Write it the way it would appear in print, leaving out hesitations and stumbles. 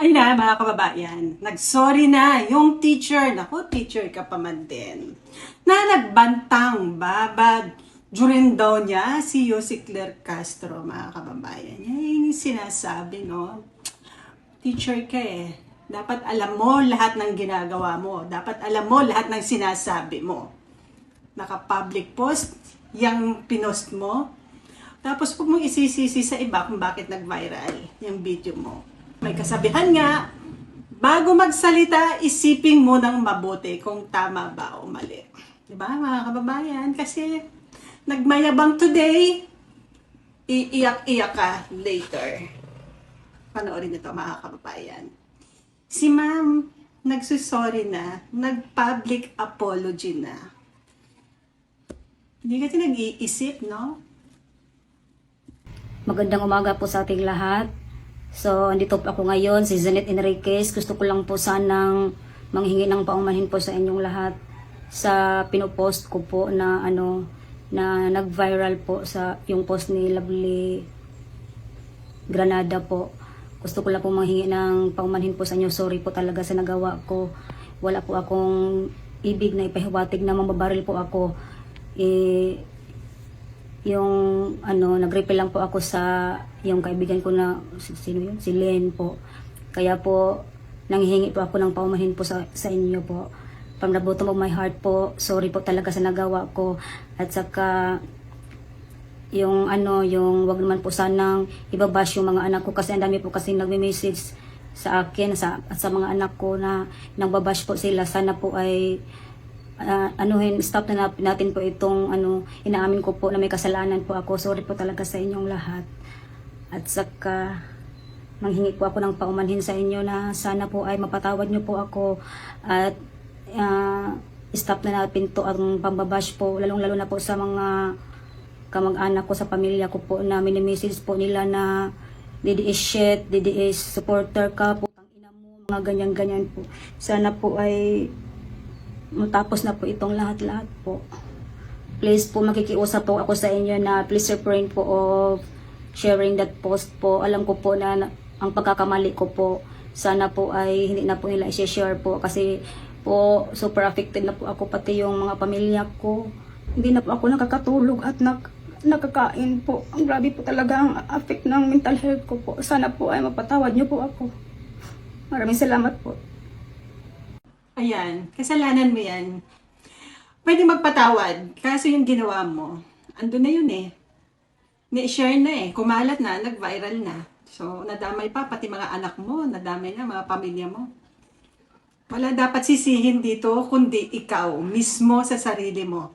Ay na, mga kababayan, nagsorry na yung teacher, naku, teacher ka pa man din, na nagbantang babad during daw niya si Yossi Claire Castro, mga kababayan. Yan yung sinasabi, no? Teacher ka eh. Dapat alam mo lahat ng ginagawa mo. Dapat alam mo lahat ng sinasabi mo. Naka-public post, yung pinost mo. Tapos huwag mong isisisi sa iba kung bakit nag-viral yung video mo. May kasabihan nga, bago magsalita, isipin mo ng mabuti kung tama ba o mali. Diba, mga kababayan? Kasi nagmayabang today, iiyak-iyak ka later. Panoorin nito, mga kababayan. Si ma'am, nagsusorry na, nag-public apology na. Hindi kasi nag-iisip, no? Magandang umaga po sa ating lahat. So, andito po ako ngayon, si Janet Enriquez. Gusto ko lang po sanang manghingi ng paumanhin po sa inyong lahat sa pinopost ko po na na nag-viral po sa yung post ni Lovely Granada po. Gusto ko lang po manghingi ng paumanhin po sa inyo. Sorry po talaga sa nagawa ko. Wala po akong ibig na ipahiwatig na mababaril po ako. Yung nag-reply lang po ako sa yung kaibigan ko na sino yun? Si Len po. Kaya po nanghihingi po ako ng paumanhin po sa inyo po. From the bottom of my heart po, sorry po talaga sa nagawa ko. At saka yung yung wag naman po sanang ibabash yung mga anak ko kasi ang dami po kasi nagme-message sa akin at sa mga anak ko na nagbabash po sila. Sana po ay stop na natin po itong inaamin ko po na may kasalanan po ako. Sorry po talaga sa inyong lahat. At saka manghingi po ako ng paumanhin sa inyo na sana po ay mapatawad niyo po ako at stop na natin to ang pambabash po, lalong-lalo na po sa mga kamag-anak ko, sa pamilya ko po na mini-message po nila na DDS shit, DDS supporter ka po, tangina mo, mga ganyan-ganyan po. Sana po ay matapos na po itong lahat-lahat po. Please po, makikiusap po ako sa inyo na please refrain po of sharing that post po. Alam ko po na ang pagkakamali ko po, sana po ay hindi na po nila i-share po kasi po super affected na po ako, pati yung mga pamilya ko. Hindi na po ako nakakatulog at nakakain po. Ang grabe po talaga ang affect ng mental health ko po. Sana po ay mapatawad niyo po ako. Maraming salamat po. Ayan, kasalanan mo yan. Pwede magpatawad, kaso yung ginawa mo, andun na yun eh. Na-share na eh, kumalat na, nag-viral na. So, nadamay pa, pati mga anak mo, nadamay na, mga pamilya mo. Wala dapat sisihin dito, kundi ikaw, mismo sa sarili mo.